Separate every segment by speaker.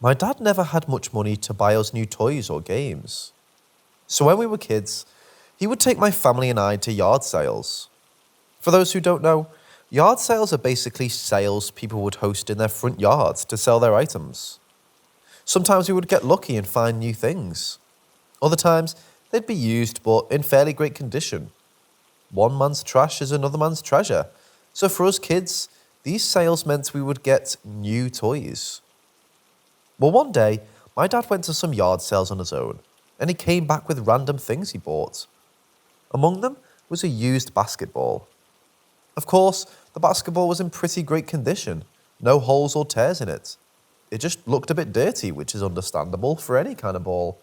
Speaker 1: My dad never had much money to buy us new toys or games. So when we were kids, he would take my family and I to yard sales. For those who don't know, yard sales are basically sales people would host in their front yards to sell their items. Sometimes we would get lucky and find new things. Other times, they'd be used but in fairly great condition. One man's trash is another man's treasure. So for us kids, these sales meant we would get new toys. Well, one day, my dad went to some yard sales on his own, and he came back with random things he bought. Among them was a used basketball. Of course, the basketball was in pretty great condition, no holes or tears in it. It just looked a bit dirty, which is understandable for any kind of ball.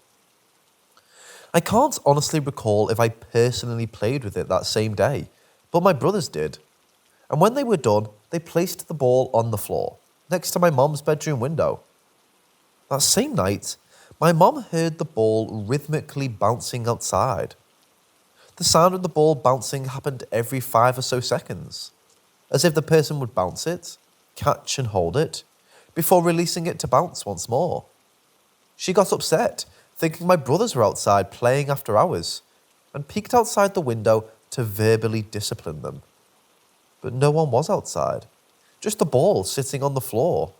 Speaker 1: I can't honestly recall if I personally played with it that same day, but my brothers did. And when they were done, they placed the ball on the floor, next to my mom's bedroom window. That same night, my mom heard the ball rhythmically bouncing outside. The sound of the ball bouncing happened every 5 or so seconds, as if the person would bounce it, catch and hold it, before releasing it to bounce once more. She got upset, thinking my brothers were outside playing after hours, and peeked outside the window to verbally discipline them. But no one was outside, just the ball sitting on the floor,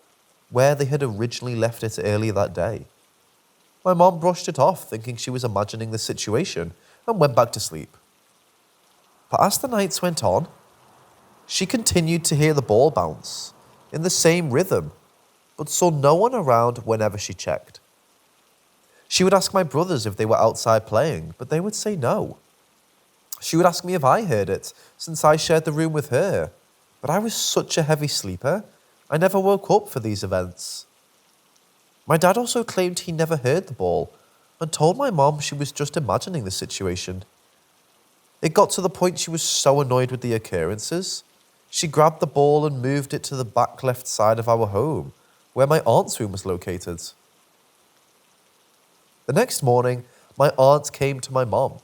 Speaker 1: where they had originally left it earlier that day. My mom brushed it off, thinking she was imagining the situation, and went back to sleep. But as the nights went on, she continued to hear the ball bounce, in the same rhythm, but saw no one around whenever she checked. She would ask my brothers if they were outside playing, but they would say no. She would ask me if I heard it, since I shared the room with her, but I was such a heavy sleeper, I never woke up for these events. My dad also claimed he never heard the ball, and told my mom she was just imagining the situation. It got to the point she was so annoyed with the occurrences, she grabbed the ball and moved it to the back left side of our home, where my aunt's room was located. The next morning, my aunt came to my mom.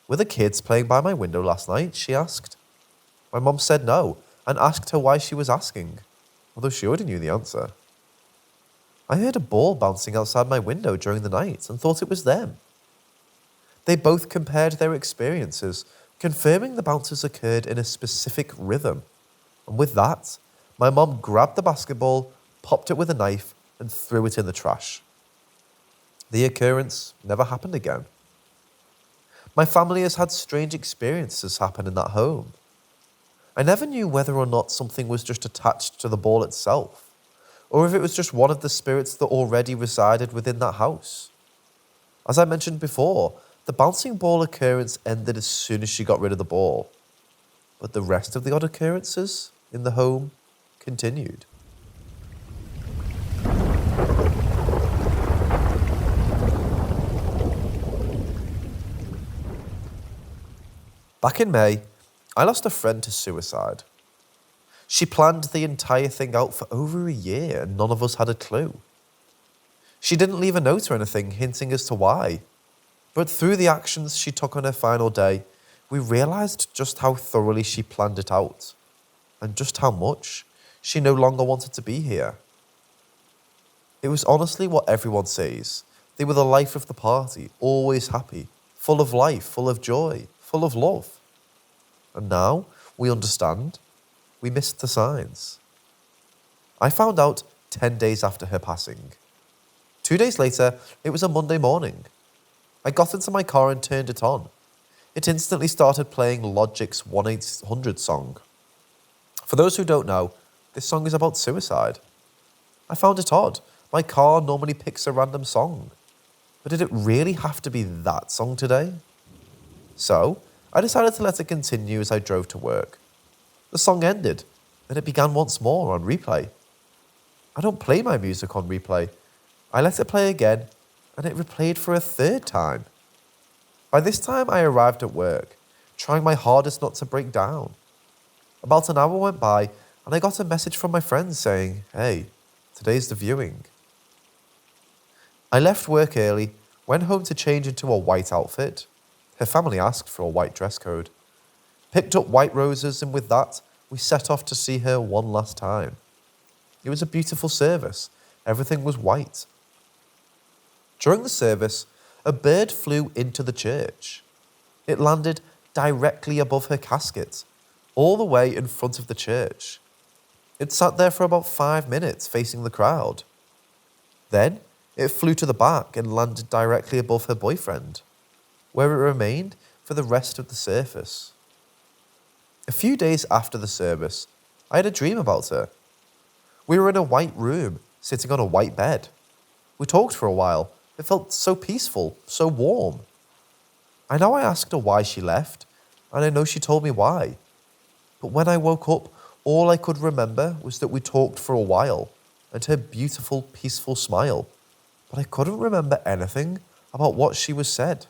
Speaker 1: "Were the kids playing by my window last night?" she asked. My mom said no, and asked her why she was asking, although she already knew the answer. "I heard a ball bouncing outside my window during the night and thought it was them." They both compared their experiences, confirming the bounces occurred in a specific rhythm. And with that, my mom grabbed the basketball, popped it with a knife, and threw it in the trash. The occurrence never happened again. My family has had strange experiences happen in that home. I never knew whether or not something was just attached to the ball itself, or if it was just one of the spirits that already resided within that house. As I mentioned before, the bouncing ball occurrence ended as soon as she got rid of the ball, but the rest of the odd occurrences in the home continued. Back in May, I lost a friend to suicide. She planned the entire thing out for over a year and none of us had a clue. She didn't leave a note or anything hinting as to why, but through the actions she took on her final day, we realised just how thoroughly she planned it out and just how much she no longer wanted to be here. It was honestly what everyone says. They were the life of the party, always happy, full of life, full of joy, full of love. And now we understand. We missed the signs. I found out 10 days after her passing. 2 days later, it was a Monday morning. I got into my car and turned it on. It instantly started playing Logic's 1-800 song. For those who don't know, this song is about suicide. I found it odd. My car normally picks a random song. But did it really have to be that song today? So, I decided to let it continue as I drove to work. The song ended, and it began once more on replay. I don't play my music on replay. I let it play again, and it replayed for a third time. By this time, I arrived at work, trying my hardest not to break down. About an hour went by, and I got a message from my friend saying, "Hey, today's the viewing." I left work early, went home to change into a white outfit. Her family asked for a white dress code. Picked up white roses, and with that, we set off to see her one last time. It was a beautiful service, Everything was white. During the service, a bird flew into the church. It landed directly above her casket, all the way in front of the church. It sat there for about 5 minutes facing the crowd. Then it flew to the back and landed directly above her boyfriend, where it remained for the rest of the service. A few days after the service, I had a dream about her. We were in a white room, sitting on a white bed. We talked for a while. It felt so peaceful, so warm. I know I asked her why she left, and I know she told me why. But when I woke up, all I could remember was that we talked for a while, and her beautiful, peaceful smile. But I couldn't remember anything about what she was said.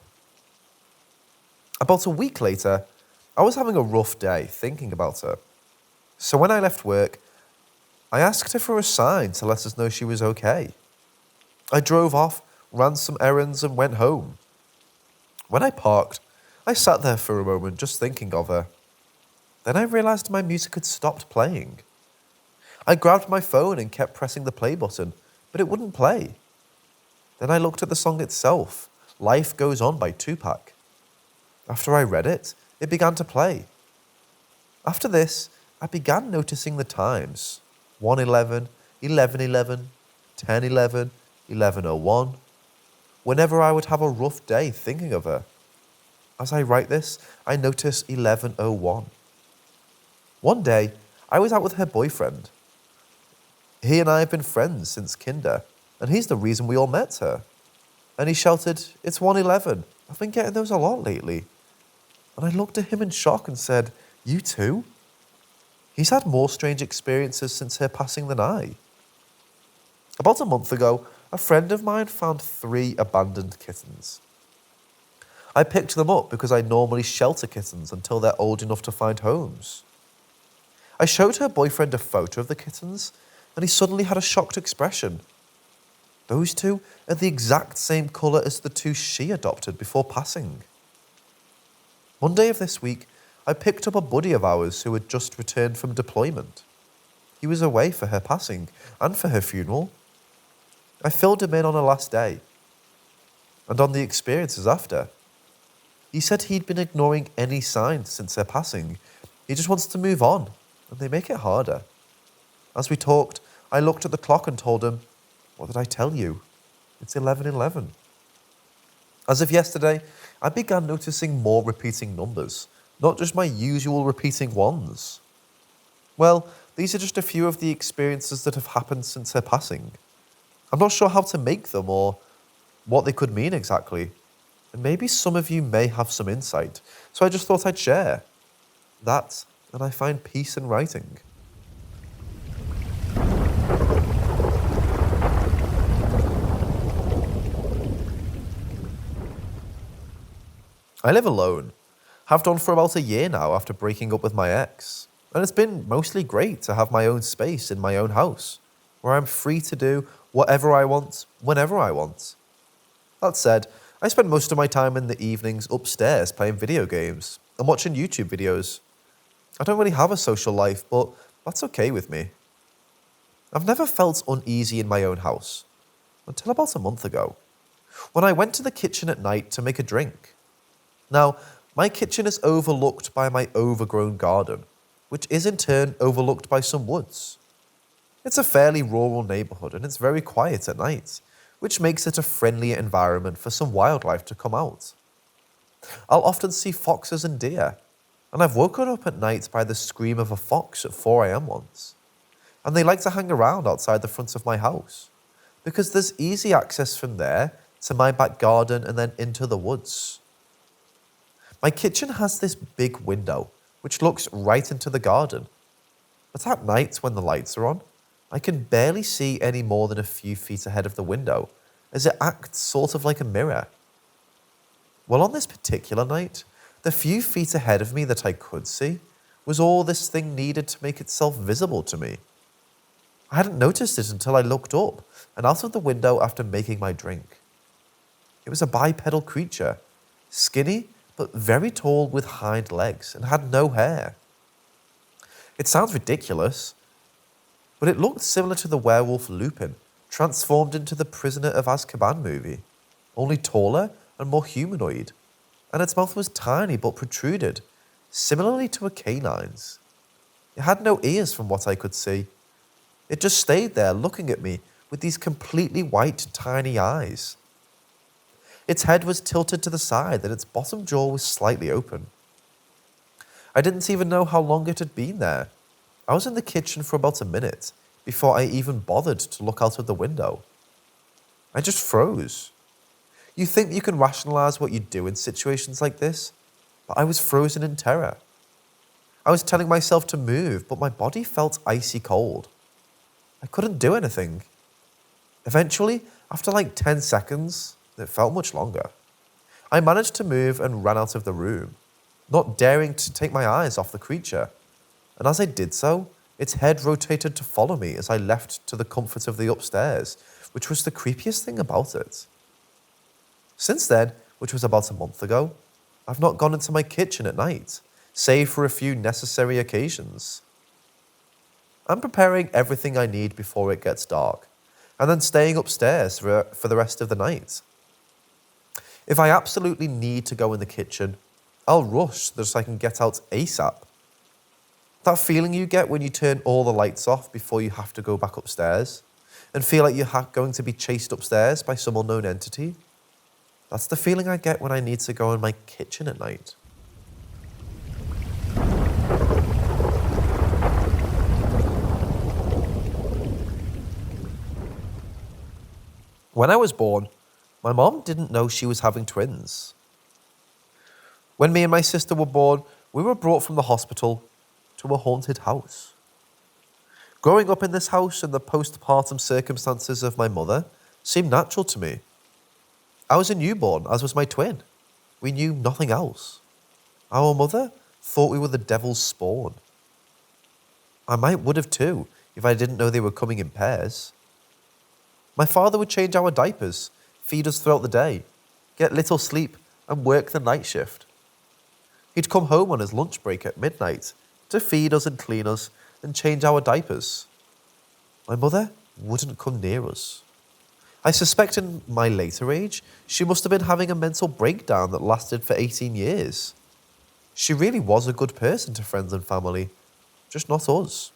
Speaker 1: About a week later, I was having a rough day thinking about her. So when I left work, I asked her for a sign to let us know she was okay. I drove off, ran some errands and went home. When I parked, I sat there for a moment just thinking of her. Then I realised my music had stopped playing. I grabbed my phone and kept pressing the play button, but it wouldn't play. Then I looked at the song itself, Life Goes On by Tupac. After I read it, it began to play. After this, I began noticing the times. 1:11, 11:11, 10:11, 11:01. Whenever I would have a rough day thinking of her. As I write this, I notice 11:01. One day, I was out with her boyfriend. He and I have been friends since kinder, and he's the reason we all met her. And he shouted, "It's 1:11. I've been getting those a lot lately." And I looked at him in shock and said, "You too?" He's had more strange experiences since her passing than I. About a month ago, a friend of mine found 3 abandoned kittens. I picked them up because I normally shelter kittens until they're old enough to find homes. I showed her boyfriend a photo of the kittens, and he suddenly had a shocked expression. Those 2 are the exact same colour as the 2 she adopted before passing. Monday of this week, I picked up a buddy of ours who had just returned from deployment. He was away for her passing and for her funeral. I filled him in on her last day and on the experiences after. He said he'd been ignoring any signs since her passing. He just wants to move on, and they make it harder. As we talked, I looked at the clock and told him, "What did I tell you? It's 11:11. As of yesterday, I began noticing more repeating numbers, not just my usual repeating ones. Well, these are just a few of the experiences that have happened since her passing. I'm not sure how to make them or what they could mean exactly. And maybe some of you may have some insight, so I just thought I'd share. That, and I find peace in writing. I live alone. Have done for about a year now after breaking up with my ex. And it's been mostly great to have my own space in my own house, where I'm free to do whatever I want, whenever I want. That said, I spend most of my time in the evenings upstairs playing video games and watching YouTube videos. I don't really have a social life, but that's okay with me. I've never felt uneasy in my own house, until about a month ago, when I went to the kitchen at night to make a drink. Now, my kitchen is overlooked by my overgrown garden, which is in turn overlooked by some woods. It's a fairly rural neighbourhood and it's very quiet at night, which makes it a friendlier environment for some wildlife to come out. I'll often see foxes and deer, and I've woken up at night by the scream of a fox at 4 a.m. once. And they like to hang around outside the front of my house, because there's easy access from there to my back garden and then into the woods. My kitchen has this big window, which looks right into the garden. But at night, when the lights are on, I can barely see any more than a few feet ahead of the window, as it acts sort of like a mirror. Well, on this particular night, the few feet ahead of me that I could see was all this thing needed to make itself visible to me. I hadn't noticed it until I looked up and out of the window after making my drink. It was a bipedal creature, skinny but very tall with hind legs and had no hair. It sounds ridiculous, but it looked similar to the werewolf Lupin, transformed into the Prisoner of Azkaban movie, only taller and more humanoid, and its mouth was tiny but protruded, similarly to a canine's. It had no ears from what I could see. It just stayed there looking at me with these completely white, tiny eyes. Its head was tilted to the side and its bottom jaw was slightly open. I didn't even know how long it had been there. I was in the kitchen for about a minute before I even bothered to look out of the window. I just froze. You think you can rationalize what you do in situations like this, but I was frozen in terror. I was telling myself to move, but my body felt icy cold. I couldn't do anything. Eventually, after like 10 seconds, it felt much longer, I managed to move and ran out of the room, not daring to take my eyes off the creature. And as I did so, its head rotated to follow me as I left to the comfort of the upstairs, which was the creepiest thing about it. Since then, which was about a month ago, I've not gone into my kitchen at night, save for a few necessary occasions. I'm preparing everything I need before it gets dark, and then staying upstairs for the rest of the night. If I absolutely need to go in the kitchen, I'll rush so I can get out ASAP. That feeling you get when you turn all the lights off before you have to go back upstairs, and feel like you're going to be chased upstairs by some unknown entity? That's the feeling I get when I need to go in my kitchen at night. When I was born, my mom didn't know she was having twins. When me and my sister were born, we were brought from the hospital to a haunted house. Growing up in this house and the postpartum circumstances of my mother seemed natural to me. I was a newborn, as was my twin. We knew nothing else. Our mother thought we were the devil's spawn. I would have too, if I didn't know they were coming in pairs. My father would change our diapers, feed us throughout the day, get little sleep, and work the night shift. He'd come home on his lunch break at midnight to feed us and clean us and change our diapers. My mother wouldn't come near us. I suspect in my later age, she must have been having a mental breakdown that lasted for 18 years. She really was a good person to friends and family, just not us.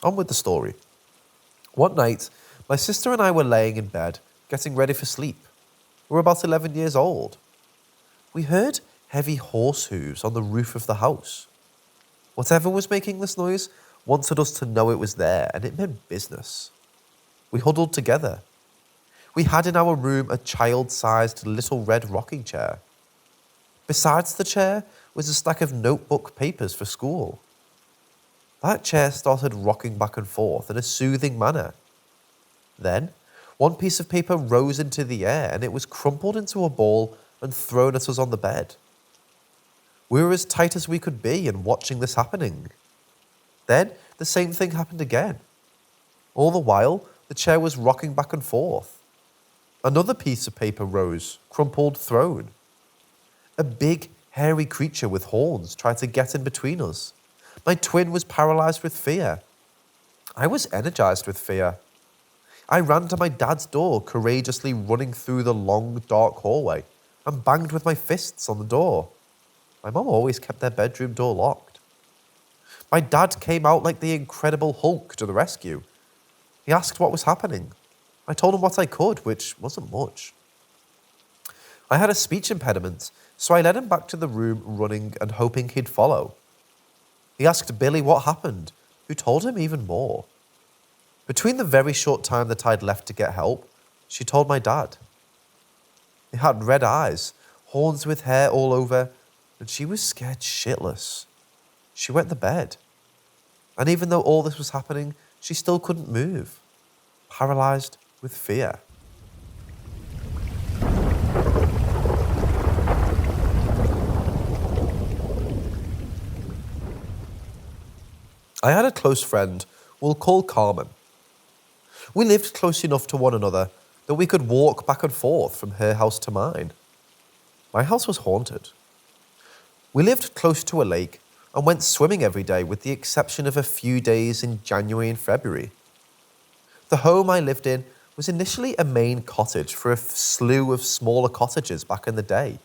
Speaker 1: On with the story. One night, my sister and I were laying in bed, getting ready for sleep. We were about 11 years old. We heard heavy horse hooves on the roof of the house. Whatever was making this noise wanted us to know it was there, and it meant business. We huddled together. We had in our room a child-sized little red rocking chair. Besides the chair was a stack of notebook papers for school. That chair started rocking back and forth in a soothing manner. Then, one piece of paper rose into the air and it was crumpled into a ball and thrown at us on the bed. We were as tight as we could be in watching this happening. Then, the same thing happened again. All the while, the chair was rocking back and forth. Another piece of paper rose, crumpled, thrown. A big, hairy creature with horns tried to get in between us. My twin was paralyzed with fear. I was energized with fear. I ran to my dad's door, courageously running through the long, dark hallway, and banged with my fists on the door. My mum always kept their bedroom door locked. My dad came out like the Incredible Hulk to the rescue. He asked what was happening. I told him what I could, which wasn't much. I had a speech impediment, so I led him back to the room running and hoping he'd follow. He asked Billy what happened, who told him even more. Between the very short time that I'd left to get help, she told my dad. He had red eyes, horns with hair all over, and she was scared shitless. She wet the bed. And even though all this was happening, she still couldn't move, paralyzed with fear. I had a close friend we'll call Carmen. We lived close enough to one another that we could walk back and forth from her house to mine. My house was haunted. We lived close to a lake and went swimming every day with the exception of a few days in January and February. The home I lived in was initially a main cottage for a slew of smaller cottages back in the day,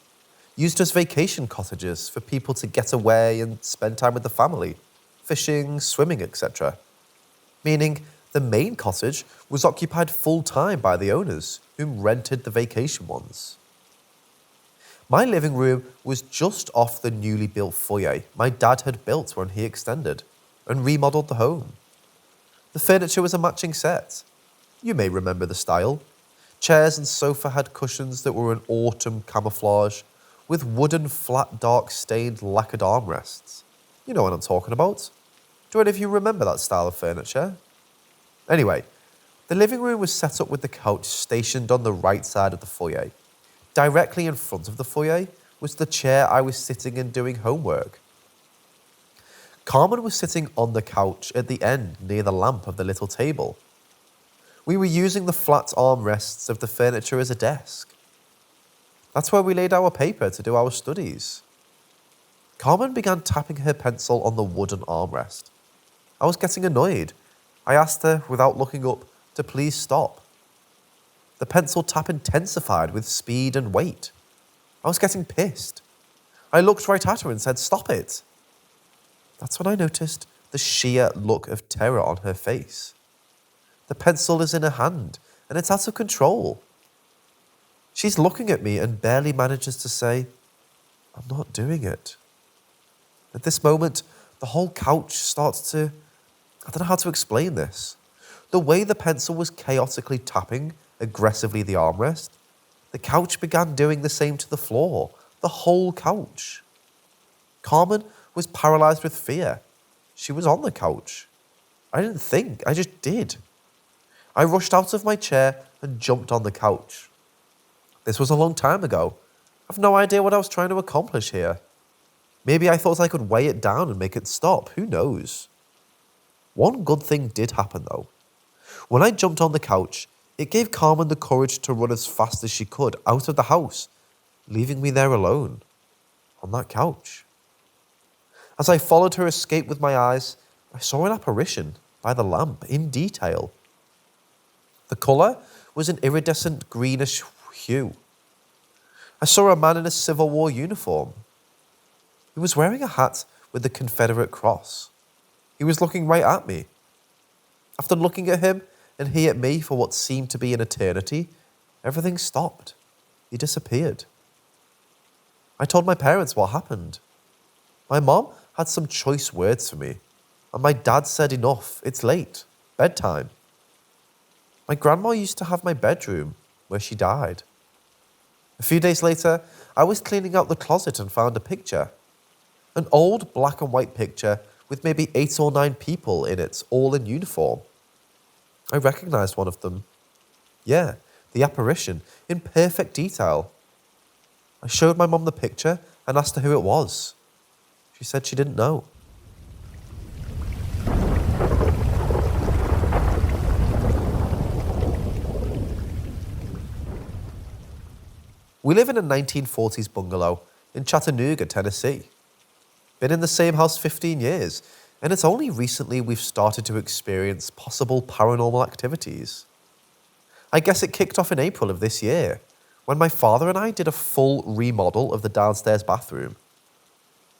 Speaker 1: used as vacation cottages for people to get away and spend time with the family, fishing, swimming, etc. Meaning the main cottage was occupied full-time by the owners, whom rented the vacation ones. My living room was just off the newly built foyer my dad had built when he extended and remodeled the home. The furniture was a matching set. You may remember the style. Chairs and sofa had cushions that were an autumn camouflage with wooden flat dark stained lacquered armrests. You know what I'm talking about. Do any of you remember that style of furniture? Anyway, the living room was set up with the couch stationed on the right side of the foyer. Directly in front of the foyer was the chair I was sitting in doing homework. Carmen was sitting on the couch at the end near the lamp of the little table. We were using the flat armrests of the furniture as a desk. That's where we laid our paper to do our studies. Carmen began tapping her pencil on the wooden armrest. I was getting annoyed. I asked her, without looking up, to please stop. The pencil tap intensified with speed and weight. I was getting pissed. I looked right at her and said, "Stop it." That's when I noticed the sheer look of terror on her face. The pencil is in her hand, and it's out of control. She's looking at me and barely manages to say, "I'm not doing it." At this moment, the whole couch starts to... I don't know how to explain this. The way the pencil was chaotically tapping aggressively the armrest, the couch began doing the same to the floor, the whole couch. Carmen was paralyzed with fear. She was on the couch. I didn't think, I just did. I rushed out of my chair and jumped on the couch. This was a long time ago. I've no idea what I was trying to accomplish here. Maybe I thought I could weigh it down and make it stop, who knows? One good thing did happen though. When I jumped on the couch, it gave Carmen the courage to run as fast as she could out of the house, leaving me there alone, on that couch. As I followed her escape with my eyes, I saw an apparition by the lamp in detail. The colour was an iridescent greenish hue. I saw a man in a Civil War uniform. He was wearing a hat with the Confederate cross. He was looking right at me. After looking at him and he at me for what seemed to be an eternity, everything stopped. He disappeared. I told my parents what happened. My mom had some choice words for me, and my dad said, "Enough, it's late, bedtime." My grandma used to have my bedroom where she died. A few days later, I was cleaning out the closet and found a picture. An old black and white picture with maybe 8 or 9 people in it, all in uniform. I recognized one of them. Yeah, the apparition, in perfect detail. I showed my mum the picture and asked her who it was. She said she didn't know. We live in a 1940s bungalow in Chattanooga, Tennessee. Been in the same house 15 years, and it's only recently we've started to experience possible paranormal activities. I guess it kicked off in April of this year, when my father and I did a full remodel of the downstairs bathroom.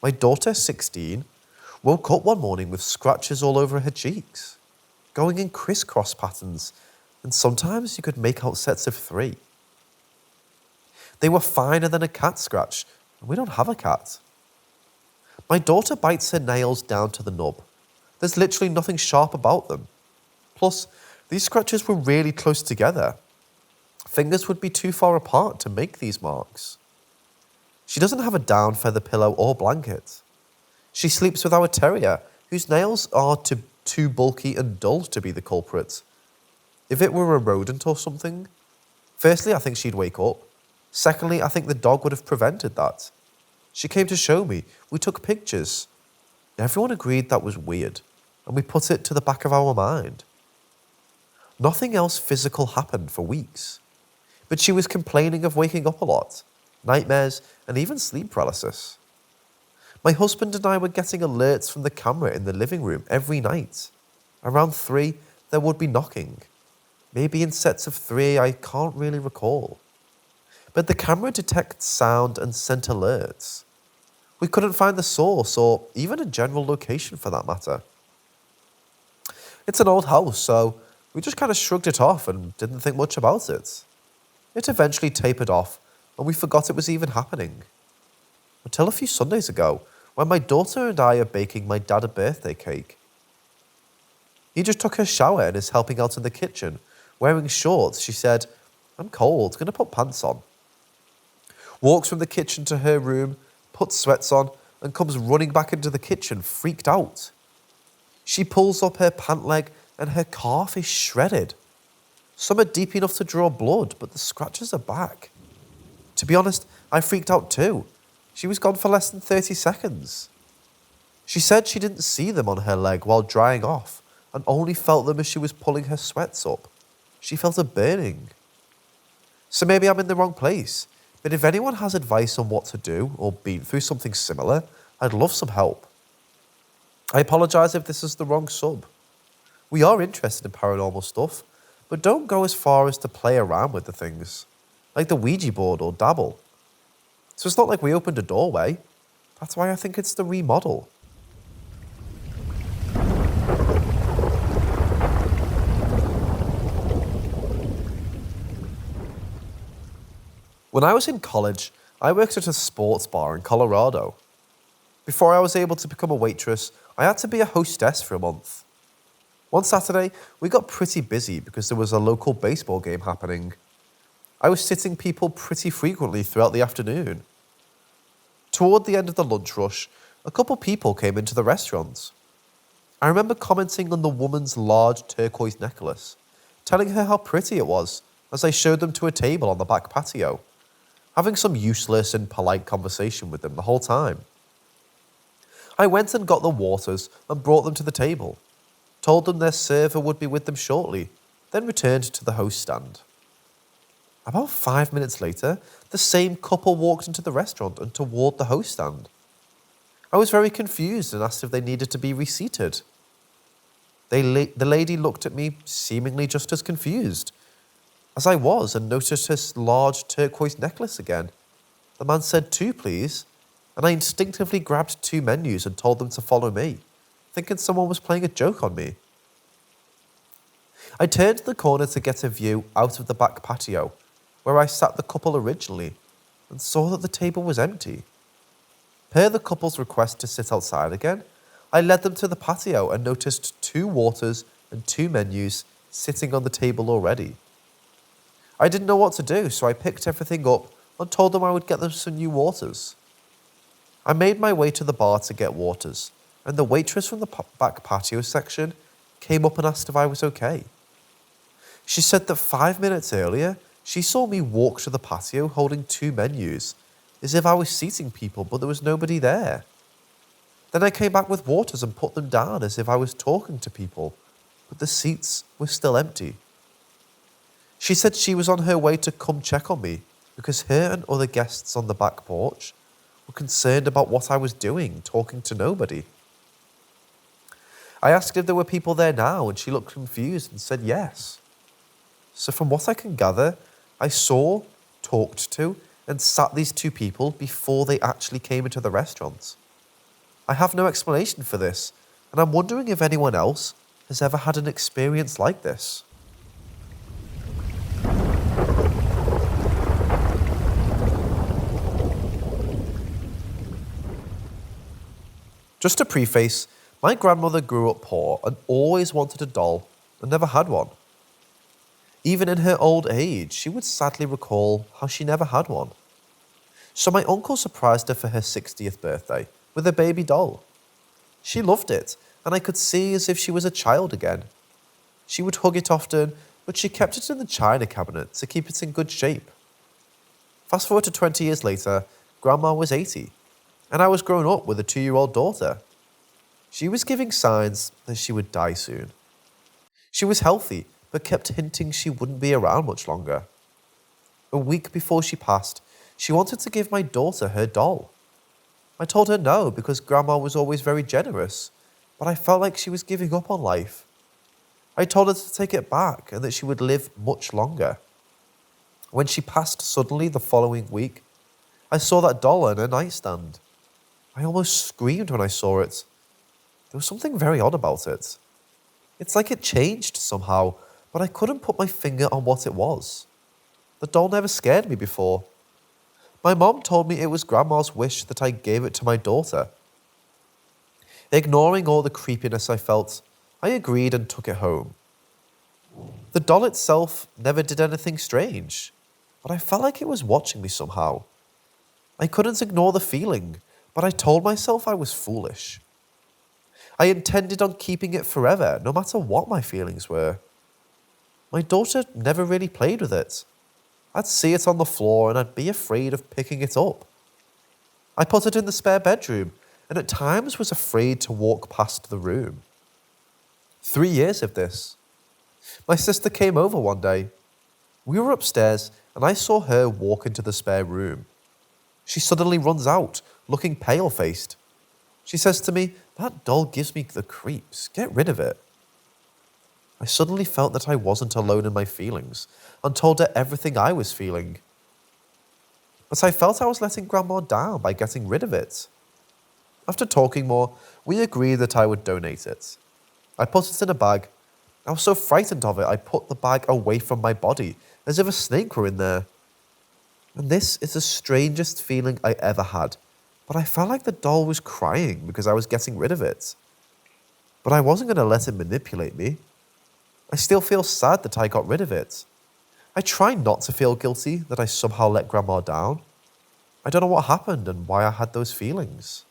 Speaker 1: My daughter, 16, woke up one morning with scratches all over her cheeks, going in crisscross patterns, and sometimes you could make out sets of 3. They were finer than a cat scratch, and we don't have a cat. My daughter bites her nails down to the nub. There's literally nothing sharp about them. Plus, these scratches were really close together. Fingers would be too far apart to make these marks. She doesn't have a down feather pillow or blanket. She sleeps with our terrier, whose nails are too bulky and dull to be the culprit. If it were a rodent or something, firstly, I think she'd wake up. Secondly, I think the dog would have prevented that. She came to show me. We took pictures. Everyone agreed that was weird, and we put it to the back of our mind. Nothing else physical happened for weeks, but she was complaining of waking up a lot, nightmares, and even sleep paralysis. My husband and I were getting alerts from the camera in the living room every night. Around 3, there would be knocking. Maybe in sets of 3, I can't really recall. But the camera detects sound and sent alerts. We couldn't find the source or even a general location for that matter. It's an old house, so we just kind of shrugged it off and didn't think much about it. It eventually tapered off, and we forgot it was even happening. Until a few Sundays ago, when my daughter and I are baking my dad a birthday cake. He just took her shower and is helping out in the kitchen. Wearing shorts, she said, "I'm cold, gonna put pants on." Walks from the kitchen to her room, puts sweats on, and comes running back into the kitchen, freaked out. She pulls up her pant leg and her calf is shredded. Some are deep enough to draw blood, but the scratches are back. To be honest, I freaked out too. She was gone for less than 30 seconds. She said she didn't see them on her leg while drying off and only felt them as she was pulling her sweats up. She felt a burning. So maybe I'm in the wrong place, but if anyone has advice on what to do or been through something similar, I'd love some help. I apologise if this is the wrong sub. We are interested in paranormal stuff, but don't go as far as to play around with the things, like the Ouija board or dabble. So it's not like we opened a doorway. That's why I think it's the remodel. When I was in college, I worked at a sports bar in Colorado. Before I was able to become a waitress, I had to be a hostess for a month. One Saturday, we got pretty busy because there was a local baseball game happening. I was sitting people pretty frequently throughout the afternoon. Toward the end of the lunch rush, a couple people came into the restaurant. I remember commenting on the woman's large turquoise necklace, telling her how pretty it was as I showed them to a table on the back patio, having some useless and polite conversation with them the whole time. I went and got the waters and brought them to the table, told them their server would be with them shortly, then returned to the host stand. About 5 minutes later, the same couple walked into the restaurant and toward the host stand. I was very confused and asked if they needed to be reseated. The lady looked at me seemingly just as confused as I was and noticed her large turquoise necklace again. The man said, "2, please," and I instinctively grabbed 2 menus and told them to follow me, thinking someone was playing a joke on me. I turned the corner to get a view out of the back patio, where I sat the couple originally, and saw that the table was empty. Per the couple's request to sit outside again, I led them to the patio and noticed 2 waters and 2 menus sitting on the table already. I didn't know what to do, so I picked everything up and told them I would get them some new waters. I made my way to the bar to get waters, and the waitress from the back patio section came up and asked if I was okay. She said that 5 minutes earlier, she saw me walk to the patio holding 2 menus, as if I was seating people, but there was nobody there. Then I came back with waters and put them down as if I was talking to people, but the seats were still empty. She said she was on her way to come check on me because her and other guests on the back porch were concerned about what I was doing, talking to nobody. I asked if there were people there now, and she looked confused and said yes. So from what I can gather, I saw, talked to, and sat these 2 people before they actually came into the restaurant. I have no explanation for this, and I'm wondering if anyone else has ever had an experience like this. Just to preface, my grandmother grew up poor and always wanted a doll and never had one. Even in her old age, she would sadly recall how she never had one. So my uncle surprised her for her 60th birthday with a baby doll. She loved it, and I could see as if she was a child again. She would hug it often, but she kept it in the china cabinet to keep it in good shape. Fast forward to 20 years later, Grandma was 80, and I was growing up with a 2-year-old daughter. She was giving signs that she would die soon. She was healthy, but kept hinting she wouldn't be around much longer. A week before she passed, she wanted to give my daughter her doll. I told her no because Grandma was always very generous, but I felt like she was giving up on life. I told her to take it back and that she would live much longer. When she passed suddenly the following week, I saw that doll in her nightstand. I almost screamed when I saw it. There was something very odd about it. It's like it changed somehow, but I couldn't put my finger on what it was. The doll never scared me before. My mom told me it was Grandma's wish that I gave it to my daughter. Ignoring all the creepiness I felt, I agreed and took it home. The doll itself never did anything strange, but I felt like it was watching me somehow. I couldn't ignore the feeling, but I told myself I was foolish. I intended on keeping it forever, no matter what my feelings were. My daughter never really played with it. I'd see it on the floor and I'd be afraid of picking it up. I put it in the spare bedroom and at times was afraid to walk past the room. 3 years of this. My sister came over one day. We were upstairs and I saw her walk into the spare room. She suddenly runs out, looking pale-faced. She says to me, "That doll gives me the creeps. Get rid of it." I suddenly felt that I wasn't alone in my feelings and told her everything I was feeling. But I felt I was letting Grandma down by getting rid of it. After talking more, we agreed that I would donate it. I put it in a bag. I was so frightened of it, I put the bag away from my body, as if a snake were in there. And this is the strangest feeling I ever had, but I felt like the doll was crying because I was getting rid of it. But I wasn't going to let it manipulate me. I still feel sad that I got rid of it. I try not to feel guilty that I somehow let Grandma down. I don't know what happened and why I had those feelings.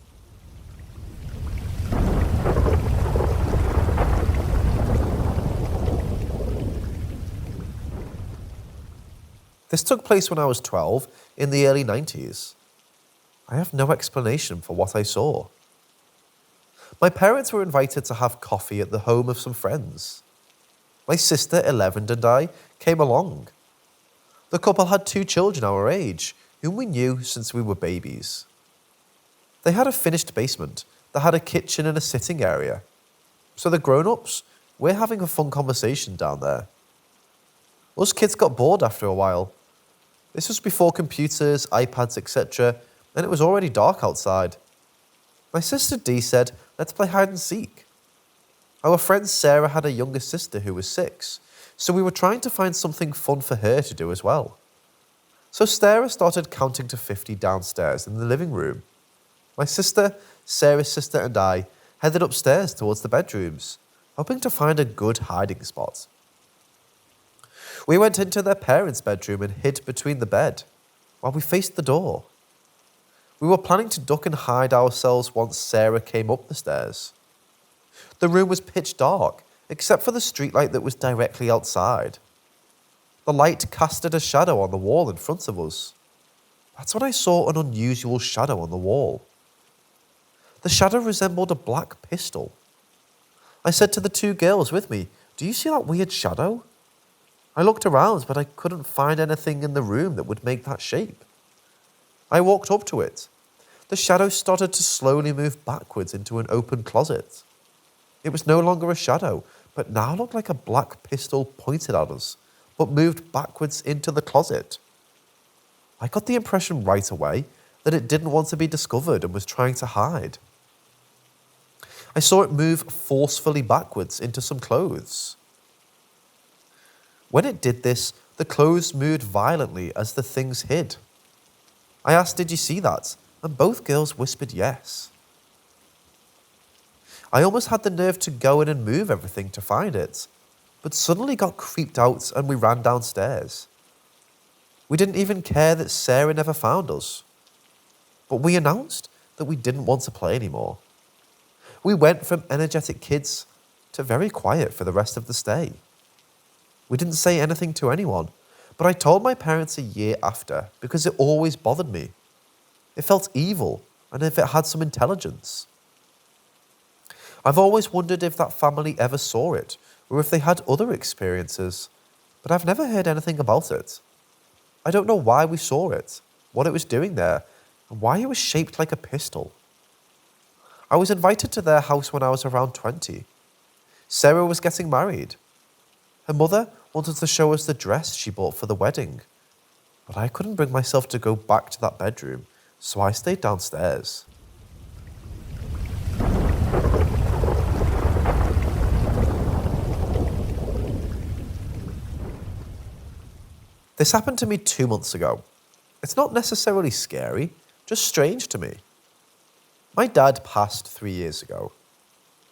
Speaker 1: This took place when I was 12 in the early 90s. I have no explanation for what I saw. My parents were invited to have coffee at the home of some friends. My sister, 11, and I came along. The couple had 2 children our age, whom we knew since we were babies. They had a finished basement that had a kitchen and a sitting area. So the grown-ups, we're having a fun conversation down there. Us kids got bored after a while. This was before computers, iPads, etc., and it was already dark outside. My sister Dee said, "Let's play hide and seek." Our friend Sarah had a younger sister who was 6, so we were trying to find something fun for her to do as well. So Sarah started counting to 50 downstairs in the living room. My sister, Sarah's sister, and I headed upstairs towards the bedrooms, hoping to find a good hiding spot. We went into their parents' bedroom and hid between the bed, while we faced the door. We were planning to duck and hide ourselves once Sarah came up the stairs. The room was pitch dark, except for the streetlight that was directly outside. The light casted a shadow on the wall in front of us. That's when I saw an unusual shadow on the wall. The shadow resembled a black pistol. I said to the 2 girls with me, "Do you see that weird shadow?" I looked around, but I couldn't find anything in the room that would make that shape. I walked up to it. The shadow started to slowly move backwards into an open closet. It was no longer a shadow, but now looked like a black pistol pointed at us, but moved backwards into the closet. I got the impression right away that it didn't want to be discovered and was trying to hide. I saw it move forcefully backwards into some clothes. When it did this, the clothes moved violently as the things hid. I asked, "Did you see that?" And both girls whispered yes. I almost had the nerve to go in and move everything to find it, but suddenly got creeped out and we ran downstairs. We didn't even care that Sarah never found us. But we announced that we didn't want to play anymore. We went from energetic kids to very quiet for the rest of the stay. We didn't say anything to anyone, but I told my parents a year after because it always bothered me. It felt evil and if it had some intelligence. I've always wondered if that family ever saw it or if they had other experiences, but I've never heard anything about it. I don't know why we saw it, what it was doing there, and why it was shaped like a pistol. I was invited to their house when I was around 20. Sarah was getting married. Her mother wanted to show us the dress she bought for the wedding, but I couldn't bring myself to go back to that bedroom, so I stayed downstairs. This happened to me 2 months ago. It's not necessarily scary, just strange to me. My dad passed 3 years ago.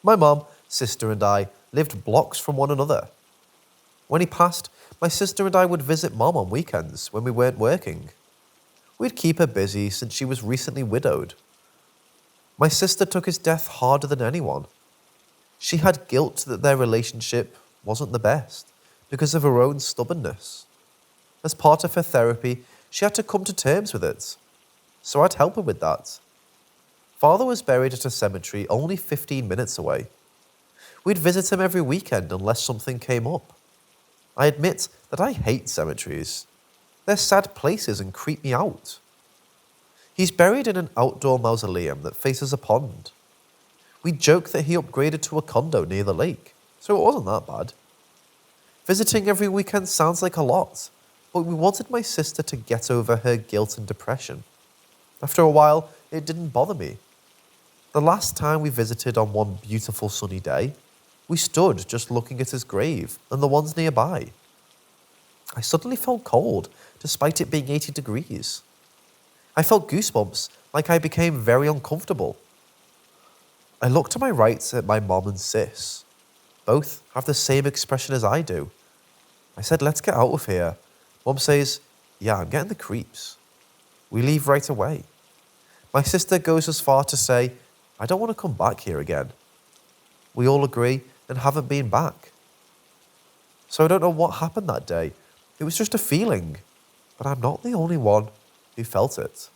Speaker 1: My mum, sister, and I lived blocks from one another. When he passed, my sister and I would visit mum on weekends when we weren't working. We'd keep her busy since she was recently widowed. My sister took his death harder than anyone. She had guilt that their relationship wasn't the best because of her own stubbornness. As part of her therapy, she had to come to terms with it. So I'd help her with that. Father was buried at a cemetery only 15 minutes away. We'd visit him every weekend unless something came up. I admit that I hate cemeteries. They're sad places and creep me out. He's buried in an outdoor mausoleum that faces a pond. We joke that he upgraded to a condo near the lake, so it wasn't that bad. Visiting every weekend sounds like a lot, but we wanted my sister to get over her guilt and depression. After a while, it didn't bother me. The last time we visited on one beautiful sunny day, we stood just looking at his grave and the ones nearby. I suddenly felt cold, despite it being 80 degrees. I felt goosebumps, like I became very uncomfortable. I looked to my right at my mom and sis. Both have the same expression as I do. I said, "Let's get out of here." Mom says, "Yeah, I'm getting the creeps." We leave right away. My sister goes as far to say, "I don't want to come back here again." We all agree and haven't been back. So I don't know what happened that day. It was just a feeling, but I'm not the only one who felt it.